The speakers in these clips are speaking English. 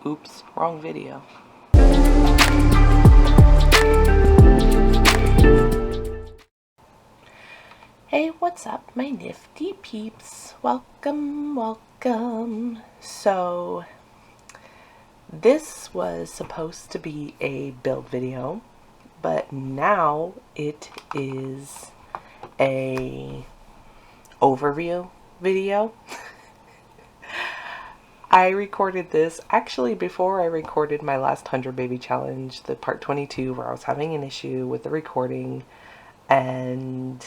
Oops, wrong video. Hey, what's up, my nifty peeps? Welcome, welcome. So, this was supposed to be a build video, but now it is a overview video. I recorded this actually before I recorded my last 100 baby challenge, the part 22, where I was having an issue with the recording, and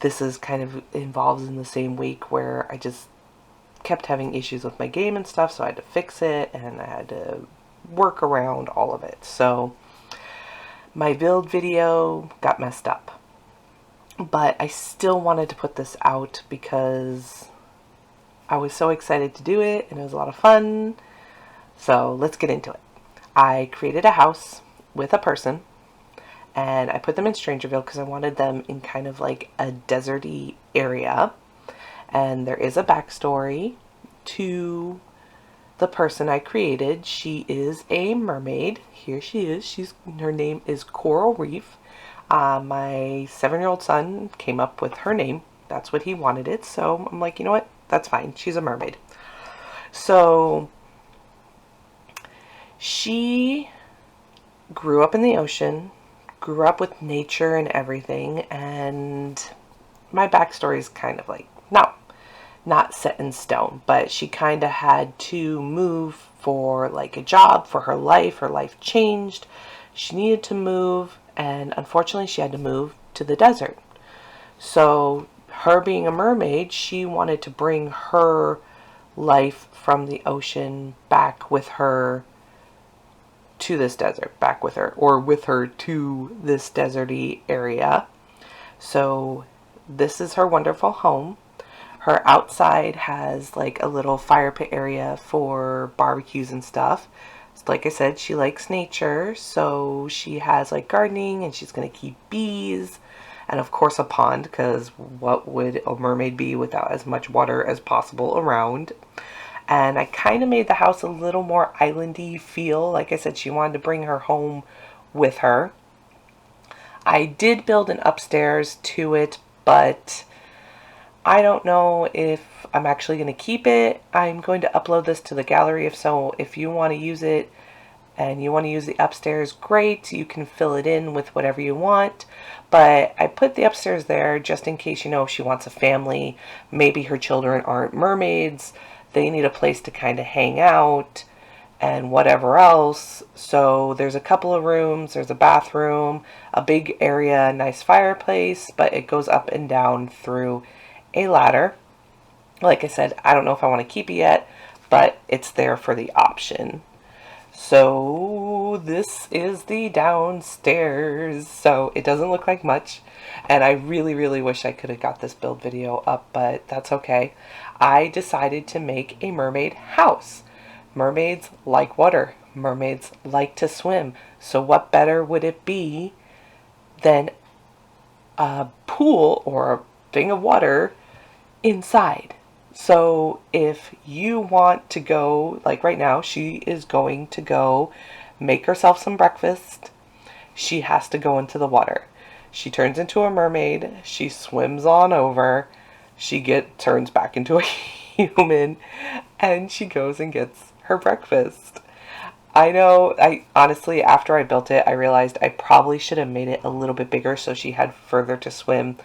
this is kind of involves in the same week where I just kept having issues with my game and stuff, so I had to fix it and I had to work around all of it. So my build video got messed up, but I still wanted to put this out because I was so excited to do it and it was a lot of fun. So let's get into it. I created a house with a person and I put them in Strangerville because I wanted them in kind of like a deserty area. And there is a backstory to the person I created. She is a mermaid. Here she is. Her name is Coral Reef. My 7-year-old son came up with her name. That's what he wanted it. So I'm like, you know what? That's fine. She's a mermaid. So she grew up in the ocean, grew up with nature and everything, and my backstory is kind of like not set in stone, but she kind of had to move for like a job for her life. Her life changed. She needed to move, and unfortunately she had to move to the desert. So her being a mermaid, she wanted to bring her life from the ocean back with her to this desert, back with her, or with her to this deserty area. So this is her wonderful home. Her outside has like a little fire pit area for barbecues and stuff. Like I said, she likes nature, so she has like gardening, and she's going to keep bees. And of course a pond, because what would a mermaid be without as much water as possible around? And I kind of made the house a little more islandy feel. Like I said, she wanted to bring her home with her. I did build an upstairs to it, but I don't know if I'm actually going to keep it. I'm going to upload this to the gallery. If you want to use it and you want to use the upstairs, great. You can fill it in with whatever you want. But I put the upstairs there just in case, if she wants a family, maybe her children aren't mermaids, they need a place to kind of hang out and whatever else. So there's a couple of rooms, there's a bathroom, a big area, nice fireplace, but it goes up and down through a ladder. Like I said, I don't know if I want to keep it yet, but it's there for the option. So this is the downstairs. So it doesn't look like much, and I really, really wish I could have got this build video up, but that's okay. I decided to make a mermaid house. Mermaids like water. Mermaids like to swim. So what better would it be than a pool or a thing of water inside? So if you want to go, like right now, she is going to go make herself some breakfast. She has to go into the water. She turns into a mermaid. She swims on over. She turns back into a human, and she goes and gets her breakfast. I know, honestly, after I built it, I realized I probably should have made it a little bit bigger so she had further to swim,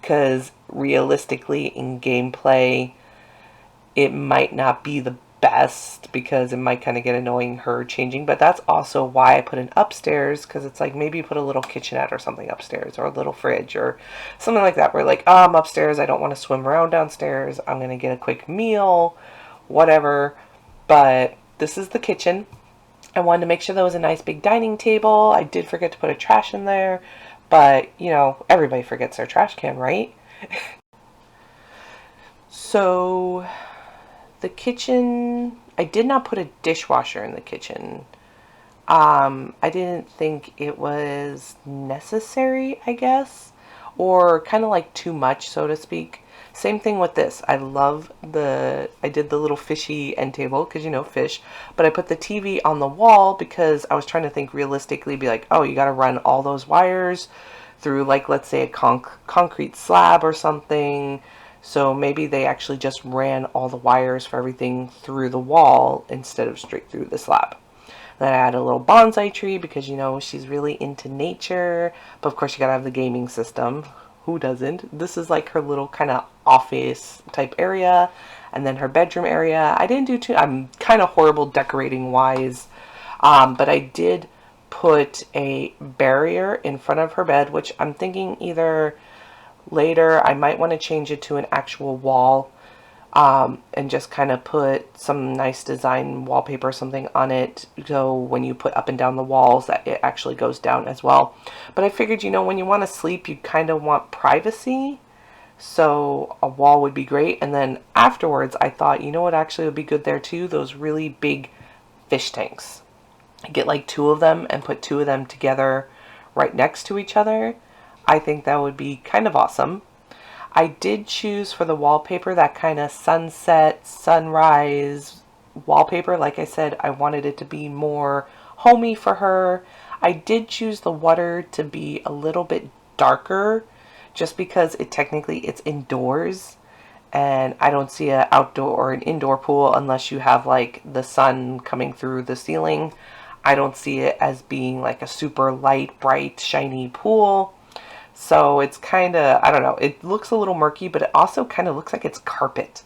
because realistically in gameplay it might not be the best, because it might kind of get annoying her changing. But that's also why I put an upstairs, because it's like maybe put a little kitchenette or something upstairs, or a little fridge or something like that, where like, oh, I'm upstairs, I don't want to swim around downstairs, I'm gonna get a quick meal, whatever. But this is the kitchen. I wanted to make sure there was a nice big dining table. I did forget to put a trash in there, but everybody forgets their trash can, right? So the kitchen, I did not put a dishwasher in the kitchen. I didn't think it was necessary, I guess. or kind of like too much, so to speak. Same thing with this. I did the little fishy end table because, you know, fish, but I put the TV on the wall because I was trying to think realistically, be like, oh, you got to run all those wires through, like, let's say a concrete slab or something. So maybe they actually just ran all the wires for everything through the wall instead of straight through the slab. Then I add a little bonsai tree because, you know, she's really into nature. But of course, you gotta have the gaming system. Who doesn't? This is like her little kind of office type area. And then her bedroom area. I didn't do too, I'm kind of horrible decorating wise. But I did put a barrier in front of her bed, which I'm thinking either later I might want to change it to an actual wall, and just kind of put some nice design wallpaper or something on it, so when you put up and down the walls that it actually goes down as well. But I figured, you know, when you want to sleep, you kind of want privacy, so a wall would be great. And then afterwards I thought, you know what actually would be good there too? Those really big fish tanks. Get like two of them and put two of them together right next to each other. I think that would be kind of awesome. I did choose for the wallpaper that kind of sunset, sunrise wallpaper. Like I said, I wanted it to be more homey for her. I did choose the water to be a little bit darker just because it's indoors, and I don't see an outdoor or an indoor pool unless you have like the sun coming through the ceiling. I don't see it as being like a super light, bright, shiny pool. So it's kind of, I don't know, it looks a little murky, but it also kind of looks like it's carpet,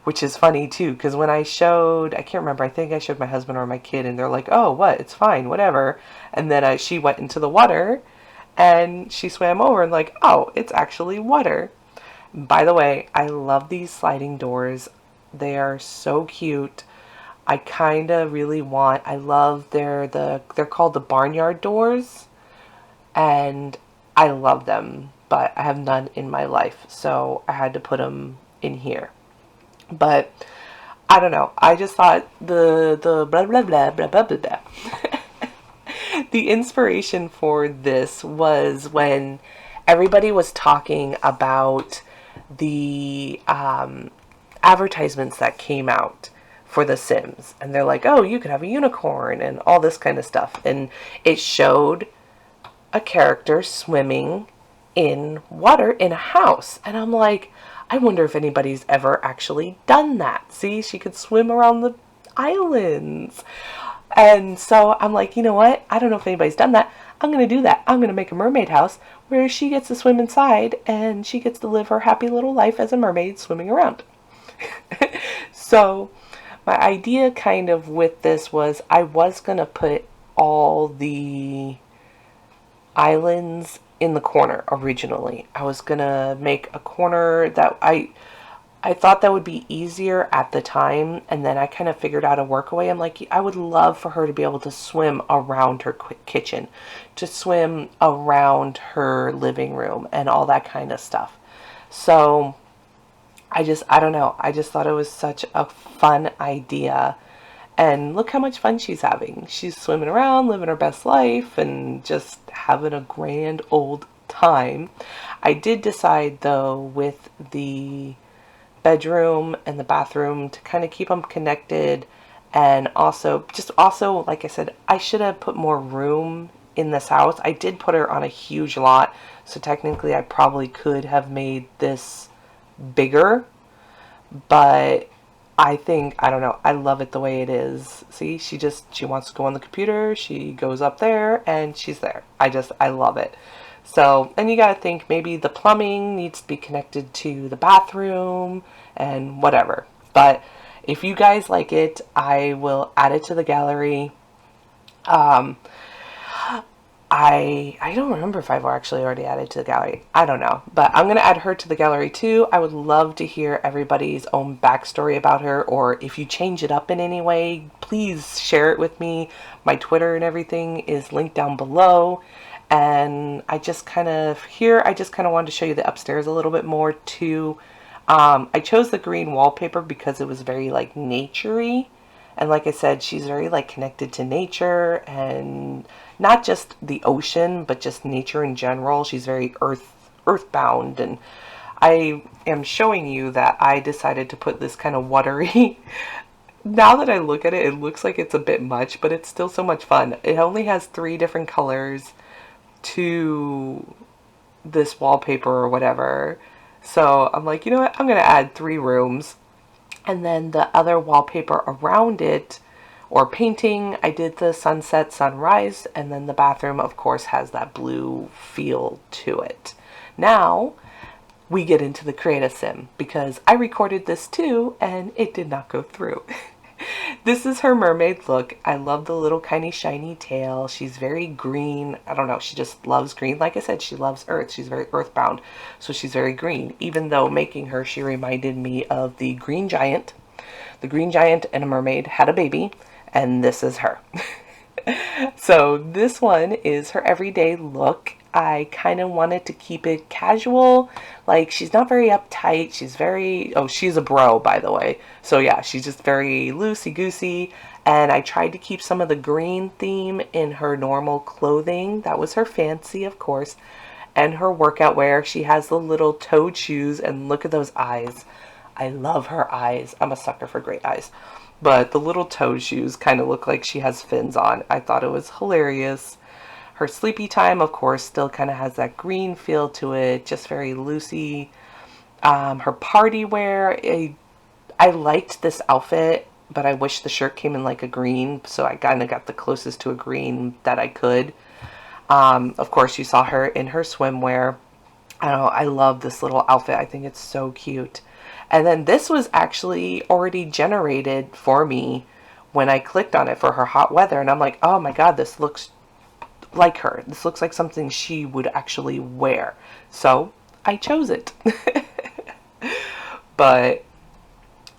which is funny too, because when I can't remember, I think I showed my husband or my kid, and they're like, oh, what, it's fine, whatever. And then she went into the water, and she swam over, and like, oh, it's actually water. By the way, I love these sliding doors. They are so cute. I kind of really I love they're called the barnyard doors, and I love them, but I have none in my life, so I had to put them in here. But I don't know. I just thought the blah blah blah blah blah blah blah. The inspiration for this was when everybody was talking about the advertisements that came out for The Sims, and they're like, oh, you could have a unicorn and all this kind of stuff, and it showed a character swimming in water in a house. And I'm like, I wonder if anybody's ever actually done that. See, she could swim around the islands. And so I'm like, you know what? I don't know if anybody's done that. I'm going to do that. I'm going to make a mermaid house where she gets to swim inside and she gets to live her happy little life as a mermaid swimming around. So my idea kind of with this was I was going to put all the islands in the corner originally. I was gonna make a corner that I thought that would be easier at the time, and then I kind of figured out a workaway. I'm like, I would love for her to be able to swim around her kitchen, to swim around her living room and all that kind of stuff. So I don't know, I just thought it was such a fun idea. And look how much fun she's having. She's swimming around, living her best life, and just having a grand old time. I did decide, though, with the bedroom and the bathroom to kind of keep them connected. And also, like I said, I should have put more room in this house. I did put her on a huge lot, so technically I probably could have made this bigger. But I don't know, I love it the way it is. See, she wants to go on the computer, she goes up there, and she's there. I love it. So, and you gotta think maybe the plumbing needs to be connected to the bathroom and whatever. But if you guys like it, I will add it to the gallery. I don't remember if I've actually already added to the gallery. I don't know. But I'm going to add her to the gallery too. I would love to hear everybody's own backstory about her, or if you change it up in any way, please share it with me. My Twitter and everything is linked down below. And I just kind of wanted to show you the upstairs a little bit more too. I chose the green wallpaper because it was very like nature-y. And like I said, she's very like connected to nature, and not just the ocean, but just nature in general. She's very earthbound. And I am showing you that I decided to put this kind of watery. Now that I look at it, it looks like it's a bit much, but it's still so much fun. It only has 3 different colors to this wallpaper or whatever. So I'm like, you know what? I'm going to add 3 rooms. And then the other wallpaper around it, or painting, I did the sunset, sunrise, and then the bathroom, of course, has that blue feel to it. Now, we get into the Create a Sim, because I recorded this too, and it did not go through. This is her mermaid look. I love the little kind of shiny tail. She's very green. I don't know. She just loves green. Like I said, she loves earth. She's very earthbound. So she's very green. Even though making her, she reminded me of the green giant. The green giant and a mermaid had a baby. And this is her. So this one is her everyday look. I kind of wanted to keep it casual. Like, she's not very uptight. She's very, oh, she's a bro, by the way. So yeah, she's just very loosey-goosey. And I tried to keep some of the green theme in her normal clothing. That was her fancy, of course. And her workout wear. She has the little toed shoes, and look at those eyes. I love her eyes. I'm a sucker for great eyes. But the little toe shoes kind of look like she has fins on. I thought it was hilarious. Her sleepy time, of course, still kind of has that green feel to it, just very loosey. Her party wear, I liked this outfit, but I wish the shirt came in like a green, so I kind of got the closest to a green that I could. Of course, you saw her in her swimwear. I don't know, I love this little outfit. I think it's so cute. And then this was actually already generated for me when I clicked on it for her hot weather. And I'm like, oh my God, this looks like her. This looks like something she would actually wear. So I chose it. But,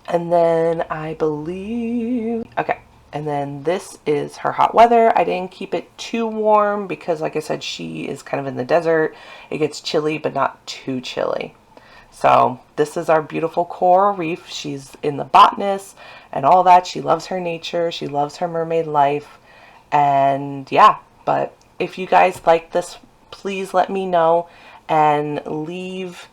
and then I believe, okay. And then this is her hot weather. I didn't keep it too warm because, like I said, she is kind of in the desert. It gets chilly, but not too chilly. So this is our beautiful coral reef. She's in the botanist and all that. She loves her nature. She loves her mermaid life. And yeah, but if you guys like this, please let me know and leave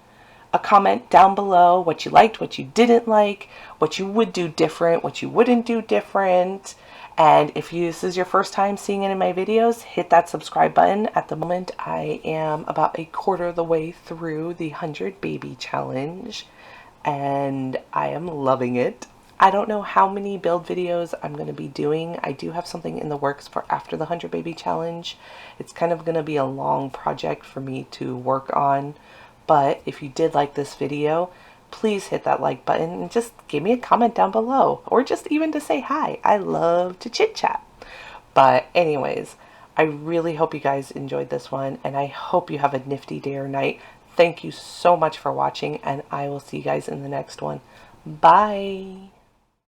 a comment down below what you liked, what you didn't like, what you would do different, what you wouldn't do different. And if this is your first time seeing any of my videos, hit that subscribe button. At the moment, I am about a quarter of the way through the 100 baby challenge, and I am loving it. I don't know how many build videos I'm going to be doing. I do have something in the works for after the 100 baby challenge. It's kind of going to be a long project for me to work on. But if you did like this video, please hit that like button and just give me a comment down below, or just even to say hi. I love to chit chat. But anyways, I really hope you guys enjoyed this one, and I hope you have a nifty day or night. Thank you so much for watching, and I will see you guys in the next one. Bye.